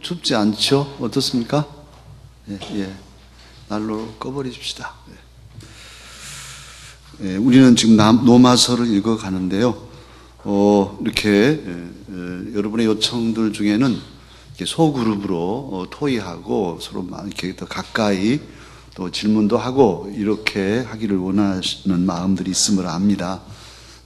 춥지 않죠? 어떻습니까? 예, 예. 난로 꺼버리십시다. 예. 예, 우리는 지금 로마서를 읽어가는데요. 이렇게 여러분의 요청들 중에는 이렇게 소그룹으로 토의하고 서로 이렇게 더 가까이 또 질문도 하고 이렇게 하기를 원하시는 마음들이 있음을 압니다.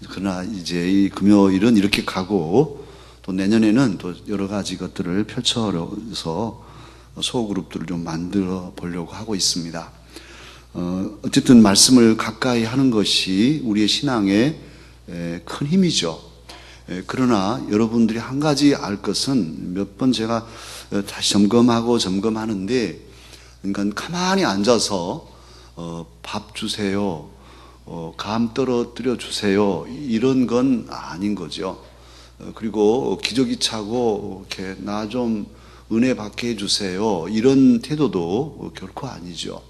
그러나 이제 이 금요일은 이렇게 가고 또 내년에는 또 여러 가지 것들을 펼쳐서 소그룹들을 좀 만들어 보려고 하고 있습니다. 어쨌든 말씀을 가까이 하는 것이 우리의 신앙의 큰 힘이죠. 그러나 여러분들이 한 가지 알 것은 몇 번 제가 다시 점검하는데, 그러니까 가만히 앉아서 밥 주세요, 감 떨어뜨려 주세요, 이런 건 아닌 거죠. 그리고 기저귀 차고 이렇게 나 좀 은혜 받게 해주세요, 이런 태도도 결코 아니죠.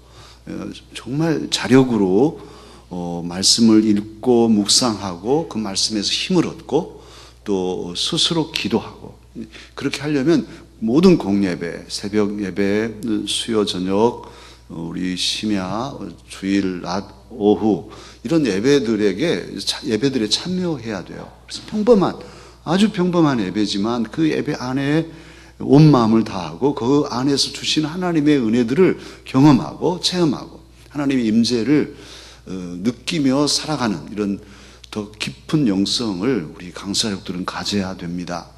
정말 자력으로 말씀을 읽고 묵상하고 그 말씀에서 힘을 얻고 또 스스로 기도하고, 그렇게 하려면 모든 공예배, 새벽 예배, 수요 저녁, 우리 심야, 주일 낮, 오후 이런 예배들에 참여해야 돼요. 그래서 아주 평범한 예배지만 그 예배 안에 온 마음을 다하고 그 안에서 주신 하나님의 은혜들을 경험하고 체험하고 하나님의 임재를 느끼며 살아가는 이런 더 깊은 영성을 우리 강사역들은 가져야 됩니다.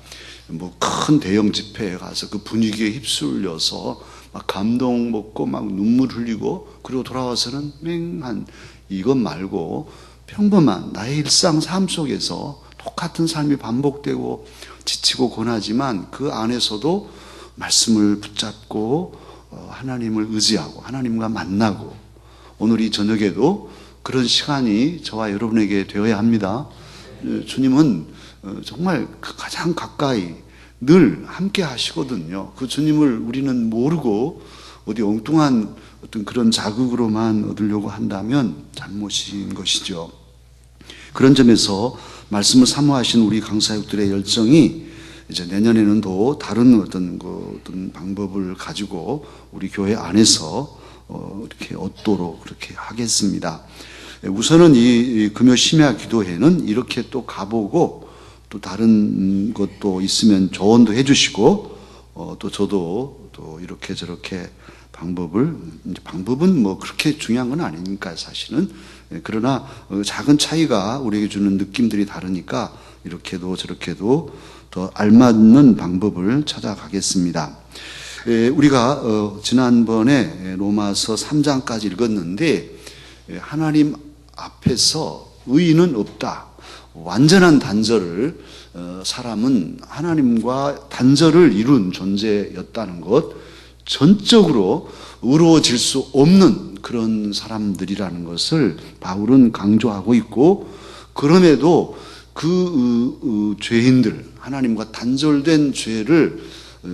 뭐 큰 대형 집회에 가서 그 분위기에 휩쓸려서 막 감동 먹고 막 눈물 흘리고 그리고 돌아와서는 맹한 이것 말고 평범한 나의 일상 삶 속에서 똑같은 삶이 반복되고 지치고 고나지만 그 안에서도 말씀을 붙잡고 하나님을 의지하고 하나님과 만나고, 오늘 이 저녁에도 그런 시간이 저와 여러분에게 되어야 합니다. 주님은 정말 가장 가까이 늘 함께 하시거든요. 그 주님을 우리는 모르고 어디 엉뚱한 어떤 그런 자극으로만 얻으려고 한다면 잘못인 것이죠. 그런 점에서 말씀을 사모하신 우리 강사역들의 열정이 이제 내년에는 또 다른 어떤 방법을 가지고 우리 교회 안에서 이렇게 얻도록 그렇게 하겠습니다. 우선은 이 금요 심야 기도회는 이렇게 또 가보고 또 다른 것도 있으면 조언도 해주시고 또 저도 또 이렇게 저렇게 방법은 뭐 그렇게 중요한 건 아니니까 사실은. 그러나 작은 차이가 우리에게 주는 느낌들이 다르니까 이렇게도 저렇게도 더 알맞는 방법을 찾아가겠습니다. 우리가 지난번에 로마서 3장까지 읽었는데, 하나님 앞에서 의인은 없다, 완전한 단절을 사람은 하나님과 단절을 이룬 존재였다는 것, 전적으로 의로워질 수 없는 그런 사람들이라는 것을 바울은 강조하고 있고, 그럼에도 그 죄인들, 하나님과 단절된 죄를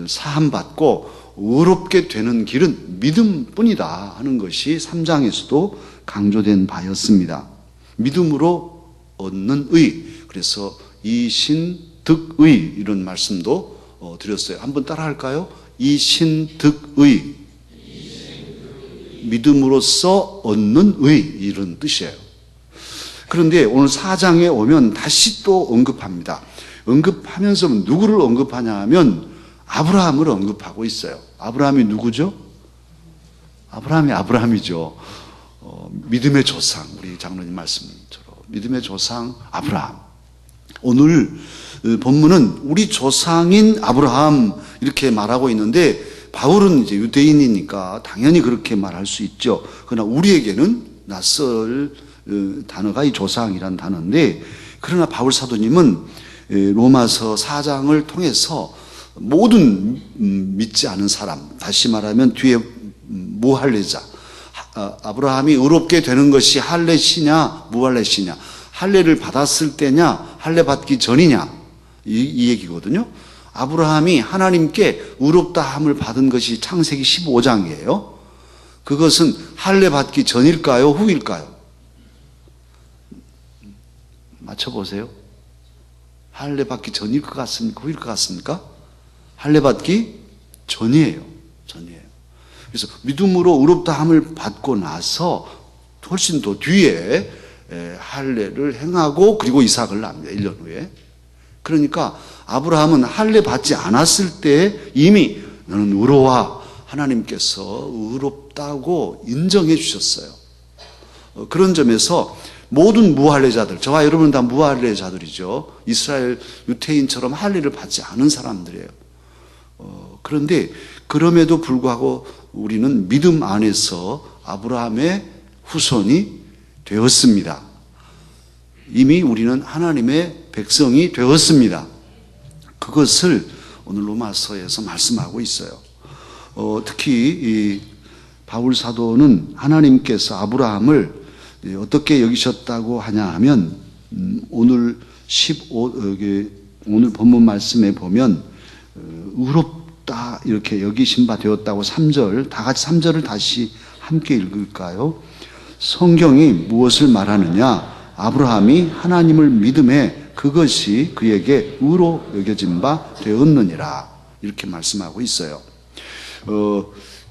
사함받고 의롭게 되는 길은 믿음뿐이다 하는 것이 3장에서도 강조된 바였습니다. 믿음으로 얻는 의, 그래서 이신득의 이런 말씀도 드렸어요. 한번 따라 할까요? 이신득의, 믿음으로써 얻는 의, 이런 뜻이에요. 그런데 오늘 4장에 오면 다시 또 언급합니다. 언급하면서 누구를 언급하냐 하면 아브라함을 언급하고 있어요. 아브라함이 누구죠? 아브라함이죠. 믿음의 조상, 우리 장로님 말씀처럼 믿음의 조상 아브라함. 오늘 본문은 우리 조상인 아브라함 이렇게 말하고 있는데, 바울은 이제 유대인이니까 당연히 그렇게 말할 수 있죠. 그러나 우리에게는 낯설 단어가 이 조상이란 단어인데, 그러나 바울 사도님은 로마서 4장을 통해서 모든 믿지 않은 사람, 다시 말하면 뒤에 무할례자, 아브라함이 의롭게 되는 것이 할례시냐 무할례시냐, 할례를 받았을 때냐 할례 받기 전이냐, 이 얘기거든요. 아브라함이 하나님께 의롭다 함을 받은 것이 창세기 15장이에요. 그것은 할례 받기 전일까요 후일까요? 맞춰보세요. 할례 받기 전일 것 같습니까? 후일 것 같습니까? 할례 받기 전이에요. 전이에요. 그래서 믿음으로 의롭다함을 받고 나서 훨씬 더 뒤에 할례를 행하고 그리고 이삭을 낳습니다. 1년 후에. 그러니까 아브라함은 할례 받지 않았을 때 이미 너는 의로와 하나님께서 의롭다고 인정해 주셨어요. 그런 점에서 모든 무할례자들, 저와 여러분은 다 무할례자들이죠. 이스라엘 유태인처럼 할례를 받지 않은 사람들이에요. 그런데 그럼에도 불구하고 우리는 믿음 안에서 아브라함의 후손이 되었습니다. 이미 우리는 하나님의 백성이 되었습니다. 그것을 오늘 로마서에서 말씀하고 있어요. 특히 이 바울 사도는 하나님께서 아브라함을 어떻게 여기셨다고 하냐 하면 오늘 오늘 본문 말씀에 보면 의롭다 이렇게 여기신 바 되었다고 3절, 다 같이 3절을 다시 함께 읽을까요? 성경이 무엇을 말하느냐? 아브라함이 하나님을 믿음에 그것이 그에게 의로 여겨진 바 되었느니라 이렇게 말씀하고 있어요.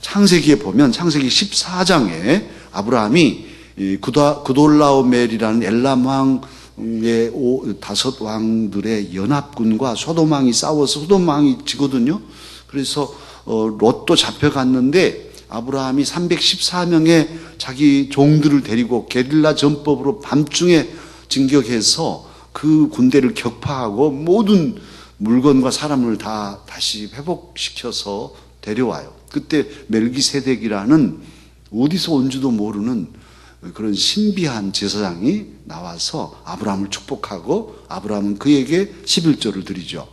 창세기에 보면 창세기 14장에 아브라함이 구돌라오멜이라는 엘람 왕의 5 왕들의 연합군과 소돔 왕이 싸워서 소돔 왕이 지거든요. 그래서 롯도 잡혀갔는데 아브라함이 314명의 자기 종들을 데리고 게릴라 전법으로 밤중에 진격해서 그 군대를 격파하고 모든 물건과 사람을 다 다시 회복시켜서 데려와요. 그때 멜기세덱이라는 어디서 온지도 모르는 그런 신비한 제사장이 나와서 아브라함을 축복하고 아브라함은 그에게 11조를 드리죠.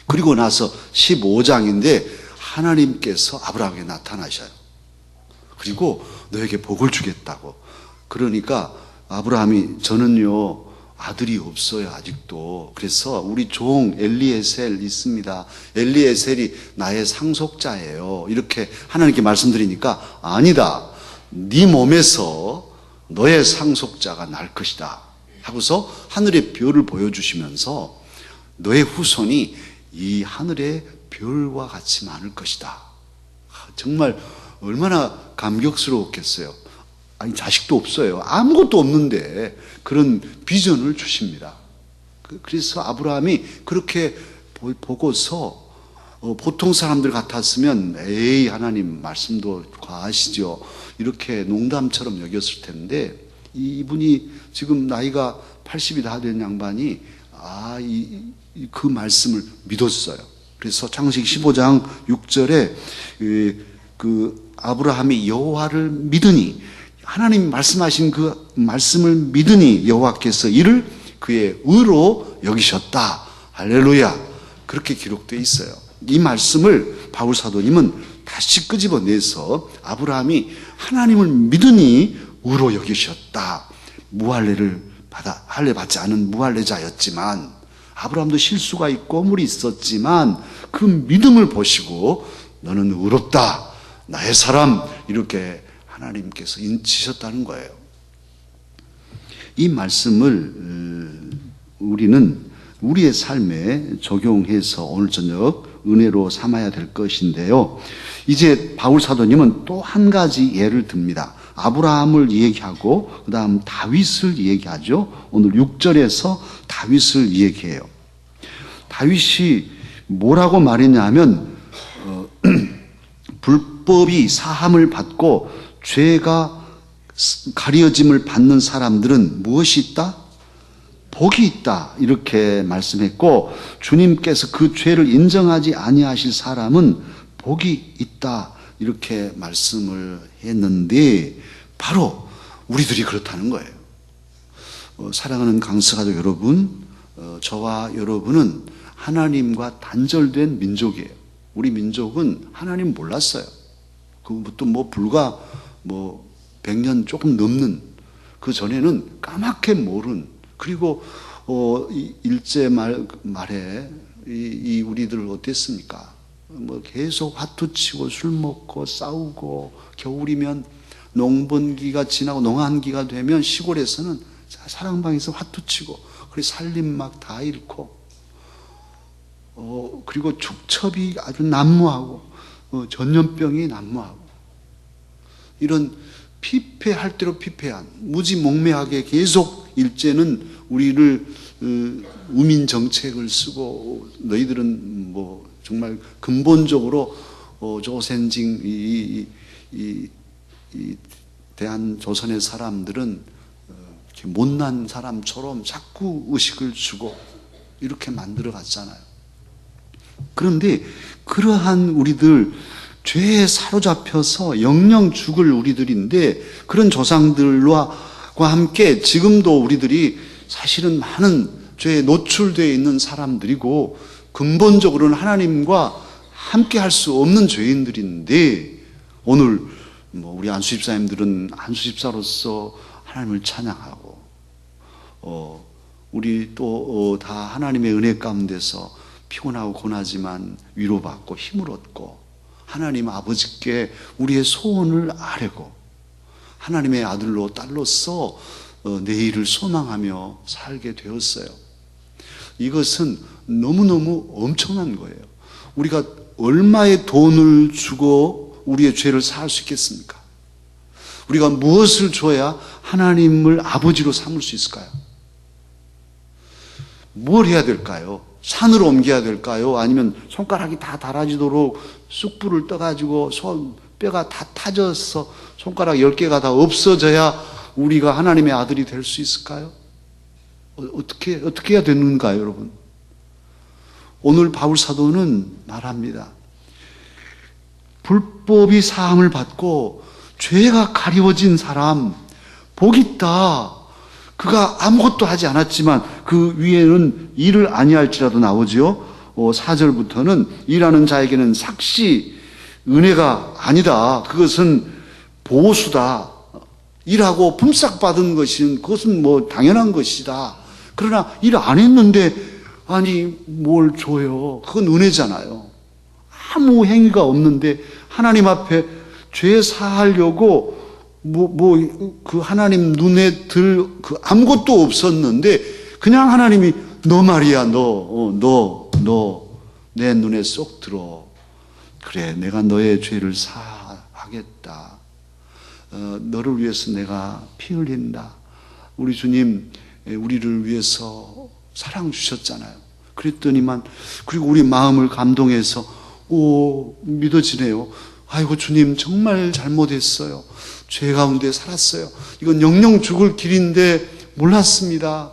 그리고 나서 15장인데 하나님께서 아브라함에게 나타나셔요. 그리고 너에게 복을 주겠다고. 그러니까 아브라함이 저는요 아들이 없어요 아직도. 그래서 우리 종 엘리에셀 있습니다. 엘리에셀이 나의 상속자예요. 이렇게 하나님께 말씀드리니까 아니다. 네 몸에서 너의 상속자가 날 것이다 하고서 하늘의 별을 보여주시면서 너의 후손이 이 하늘의 별과 같이 많을 것이다. 정말 얼마나 감격스러웠겠어요. 아니 자식도 없어요. 아무것도 없는데 그런 비전을 주십니다. 그래서 아브라함이 그렇게 보고서 보통 사람들 같았으면 에이 하나님 말씀도 과하시죠. 이렇게 농담처럼 여겼을 텐데 이분이 지금 나이가 80이 다 된 양반이 그 말씀을 믿었어요. 그래서 창세기 15장 6절에 그 아브라함이 여호와를 믿으니 하나님 말씀하신 그 말씀을 믿으니 여호와께서 이를 그의 의로 여기셨다. 할렐루야. 그렇게 기록되어 있어요. 이 말씀을 바울 사도님은 다시 끄집어내서 아브라함이 하나님을 믿으니 의로 여기셨다. 할례 받지 않은 무할례자였지만 아브라함도 실수가 있고 물이 있었지만 그 믿음을 보시고 너는 의롭다. 나의 사람. 이렇게 하나님께서 인치셨다는 거예요. 이 말씀을 우리는 우리의 삶에 적용해서 오늘 저녁 은혜로 삼아야 될 것인데요. 이제 바울 사도님은 또 한 가지 예를 듭니다. 아브라함을 얘기하고 그 다음 다윗을 얘기하죠. 오늘 6절에서 다윗을 얘기해요. 다윗이 뭐라고 말했냐면 불법이 사함을 받고 죄가 가려짐을 받는 사람들은 무엇이 있다? 복이 있다. 이렇게 말씀했고 주님께서 그 죄를 인정하지 아니하실 사람은 복이 있다. 이렇게 말씀을 했는데 바로 우리들이 그렇다는 거예요. 사랑하는 강서가족 여러분, 저와 여러분은 하나님과 단절된 민족이에요. 우리 민족은 하나님 몰랐어요. 그것도 불과 100년 조금 넘는 그 전에는 까맣게 모른 그리고 일제 말에 이 우리들 어땠습니까? 계속 화투치고 술 먹고 싸우고 겨울이면 농번기가 지나고 농한기가 되면 시골에서는 사랑방에서 화투치고 그리고 살림 막 다 잃고 그리고 축첩이 아주 난무하고 전염병이 난무하고 이런 피폐할 대로 피폐한 무지몽매하게 계속 일제는 우리를 우민 정책을 쓰고 너희들은 뭐 정말 근본적으로 조센징 이 대한 조선의 사람들은 이렇게 못난 사람처럼 자꾸 의식을 주고 이렇게 만들어 갔잖아요. 그런데 그러한 우리들 죄에 사로잡혀서 영영 죽을 우리들인데 그런 조상들과 함께 지금도 우리들이 사실은 많은 죄에 노출되어 있는 사람들이고 근본적으로는 하나님과 함께 할 수 없는 죄인들인데 오늘 뭐 우리 안수 집사님들은 안수 집사로서 하나님을 찬양하고 우리 또 다 하나님의 은혜 가운데서 피곤하고 고나지만 위로받고 힘을 얻고 하나님 아버지께 우리의 소원을 아뢰고 하나님의 아들로 딸로서 내일을 소망하며 살게 되었어요. 이것은 너무너무 엄청난 거예요. 우리가 얼마의 돈을 주고 우리의 죄를 사할 수 있겠습니까? 우리가 무엇을 줘야 하나님을 아버지로 삼을 수 있을까요? 뭘 해야 될까요? 산으로 옮겨야 될까요? 아니면 손가락이 다 닳아지도록 쑥불을 떠가지고 뼈가 다 타져서 손가락 10개가 다 없어져야 우리가 하나님의 아들이 될 수 있을까요? 어떻게 해야 되는가요, 여러분? 오늘 바울 사도는 말합니다. 불법이 사함을 받고 죄가 가리워진 사람 복 있다. 그가 아무것도 하지 않았지만 그 위에는 일을 아니할지라도 나오지요. 4절부터는 일하는 자에게는 삭시 은혜가 아니다. 그것은 보수다. 일하고 품삯 받은 것은 그것은 뭐 당연한 것이다. 그러나 일 안 했는데 아니 뭘 줘요. 그건 은혜잖아요. 아무 행위가 없는데 하나님 앞에 죄 사하려고 그 하나님 눈에 그 아무것도 없었는데 그냥 하나님이 너 말이야 너 내 눈에 쏙 들어. 그래 내가 너의 죄를 사하겠다. 너를 위해서 내가 피 흘린다. 우리 주님 우리를 위해서 사랑 주셨잖아요. 그랬더니만 그리고 우리 마음을 감동해서 믿어지네요. 아이고 주님 정말 잘못했어요. 죄 가운데 살았어요. 이건 영영 죽을 길인데 몰랐습니다.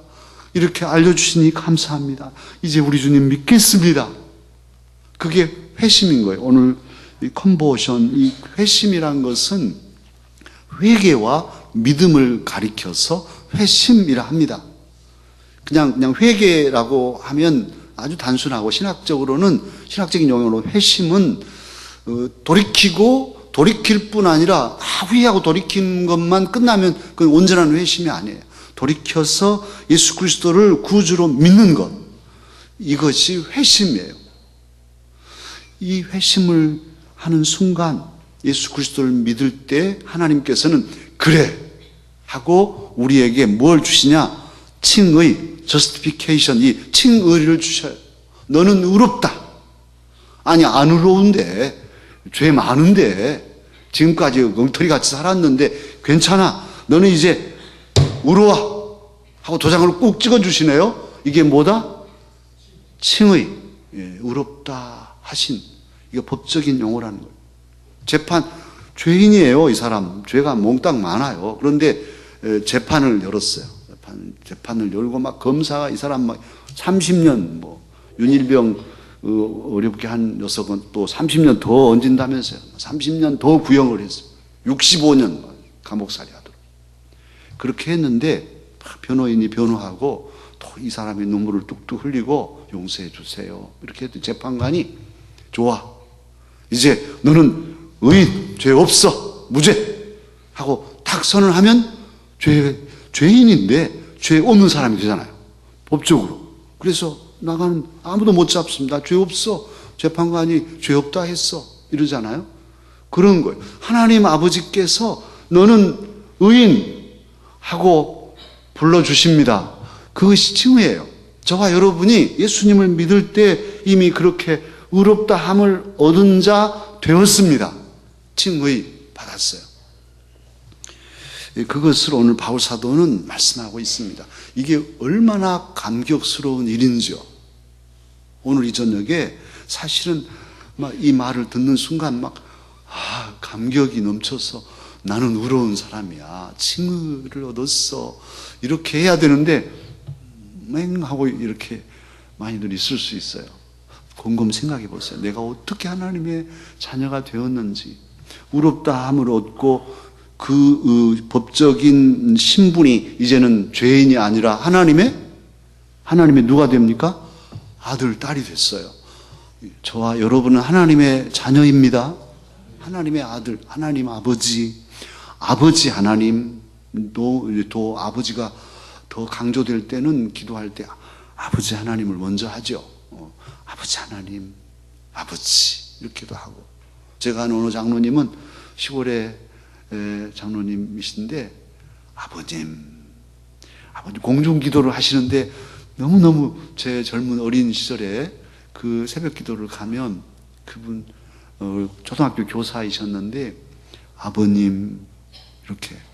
이렇게 알려주시니 감사합니다. 이제 우리 주님 믿겠습니다. 그게 회심인 거예요. 오늘 이 컨버션, 이 회심이란 것은 회개와 믿음을 가리켜서 회심이라 합니다. 그냥 회개라고 하면 아주 단순하고 신학적인 용어로 회심은 돌이킬 뿐 아니라 후회하고 돌이킨 것만 끝나면 그건 온전한 회심이 아니에요. 돌이켜서 예수 그리스도를 구주로 믿는 것, 이것이 회심이에요. 이 회심을 하는 순간 예수 그리스도를 믿을 때 하나님께서는 그래 하고 우리에게 뭘 주시냐? 칭의, justification, 이 칭의를 주셔요. 너는 의롭다. 아니 안 의로운데, 죄 많은데, 지금까지 엉터리같이 살았는데 괜찮아. 너는 이제 의로워 하고 도장을 꾹 찍어주시네요. 이게 뭐다? 칭의, 의롭다 하신. 이게 법적인 용어라는 거예요. 죄인이에요. 이 사람 죄가 몽땅 많아요. 그런데 재판을 열었어요. 재판을 열고 막 검사가 이 사람 막 30년 윤일병 어렵게 한 녀석은 또 30년 더 얹은다면서요. 30년 더 구형을 했어요. 65년 감옥살이 하도록. 그렇게 했는데 변호인이 변호하고 또 이 사람이 눈물을 뚝뚝 흘리고 용서해 주세요. 이렇게 했더니 재판관이 좋아. 이제 너는 의인, 죄 없어, 무죄 하고 탁 선언하면 죄인인데 죄 없는 사람이 되잖아요. 법적으로. 그래서 나가는 아무도 못 잡습니다. 죄 없어. 재판관이 죄 없다 했어. 이러잖아요. 그런 거예요. 하나님 아버지께서 너는 의인 하고 불러주십니다. 그것이 칭의예요. 저와 여러분이 예수님을 믿을 때 이미 그렇게 의롭다함을 얻은 자 되었습니다. 칭의 받았어요. 그것을 오늘 바울 사도는 말씀하고 있습니다. 이게 얼마나 감격스러운 일인지요. 오늘 이 저녁에 사실은 막 이 말을 듣는 순간 감격이 넘쳐서 나는 의로운 사람이야. 칭의를 얻었어. 이렇게 해야 되는데 맹하고 이렇게 많이들 있을 수 있어요. 곰곰 생각해 보세요. 내가 어떻게 하나님의 자녀가 되었는지, 의롭다함을 얻고 그 법적인 신분이 이제는 죄인이 아니라 하나님의 누가 됩니까? 아들, 딸이 됐어요. 저와 여러분은 하나님의 자녀입니다. 하나님의 아들, 하나님 아버지 하나님도 아버지가 더 강조될 때는 기도할 때 아버지 하나님을 먼저 하죠. 아버지 하나님, 아버지 이렇게도 하고. 제가 아는 어느 장로님은 시골에 장로님이신데 아버님 공중 기도를 하시는데 너무너무 제 젊은 어린 시절에 그 새벽 기도를 가면 그분 초등학교 교사이셨는데 아버님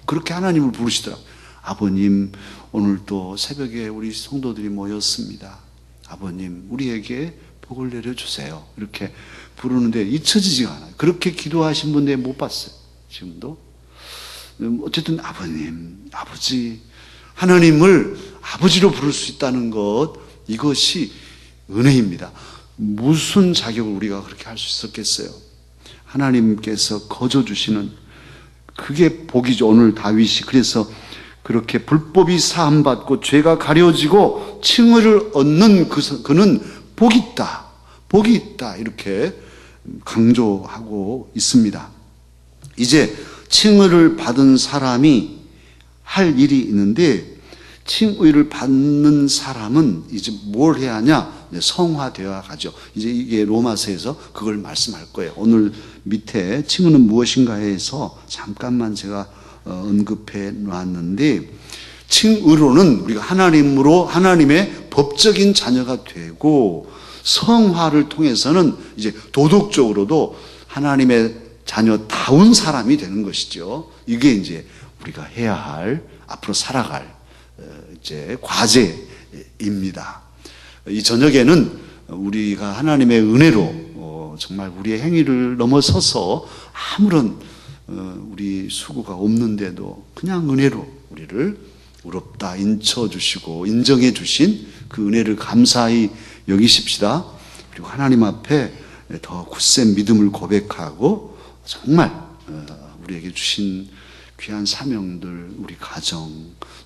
그렇게 하나님을 부르시더라고요. 아버님, 오늘 또 새벽에 우리 성도들이 모였습니다. 아버님, 우리에게 복을 내려주세요. 이렇게 부르는데 잊혀지지가 않아요. 그렇게 기도하신 분 내가 못 봤어요. 지금도. 어쨌든 아버님, 아버지, 하나님을 아버지로 부를 수 있다는 것, 이것이 은혜입니다. 무슨 자격을 우리가 그렇게 할 수 있었겠어요? 하나님께서 거저 주시는 그게 복이죠. 오늘 다윗이 그래서 그렇게 불법이 사함받고 죄가 가려지고 칭의를 얻는 그는 복이 있다 이렇게 강조하고 있습니다. 이제 칭의를 받은 사람이 할 일이 있는데, 칭의를 받는 사람은 이제 뭘 해야 하냐? 성화되어 가죠. 이제 이게 로마서에서 그걸 말씀할 거예요. 오늘 밑에 칭의는 무엇인가 해서 잠깐만 제가 언급해 놨는데, 칭의로는 우리가 하나님의 법적인 자녀가 되고, 성화를 통해서는 이제 도덕적으로도 하나님의 자녀다운 사람이 되는 것이죠. 이게 이제 우리가 해야 할, 앞으로 살아갈 이제 과제입니다. 이 저녁에는 우리가 하나님의 은혜로 정말 우리의 행위를 넘어서서 아무런 우리 수고가 없는데도 그냥 은혜로 우리를 의롭다 인쳐주시고 인정해 주신 그 은혜를 감사히 여기십시다. 그리고 하나님 앞에 더 굳센 믿음을 고백하고 정말 우리에게 주신 귀한 사명들, 우리 가정,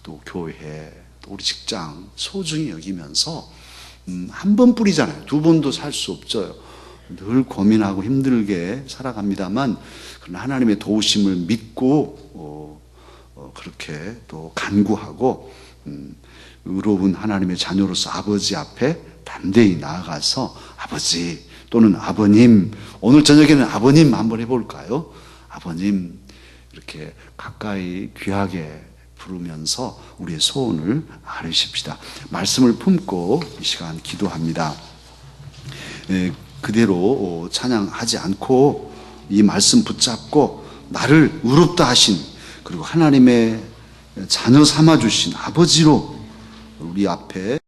또 교회, 또 우리 직장 소중히 여기면서 한 번뿐이잖아요. 두 번도 살 수 없죠. 늘 고민하고 힘들게 살아갑니다만, 그러나 하나님의 도우심을 믿고 그렇게 또 간구하고 의로운 하나님의 자녀로서 아버지 앞에 담대히 나아가서 아버지 또는 아버님, 오늘 저녁에는 아버님 한번 해볼까요? 아버님 이렇게 가까이 귀하게 부르면서 우리의 소원을 아뢰십시다. 말씀을 품고 이 시간 기도합니다. 그대로 찬양하지 않고 이 말씀 붙잡고 나를 의롭다 하신, 그리고 하나님의 자녀 삼아 주신 아버지로 우리 앞에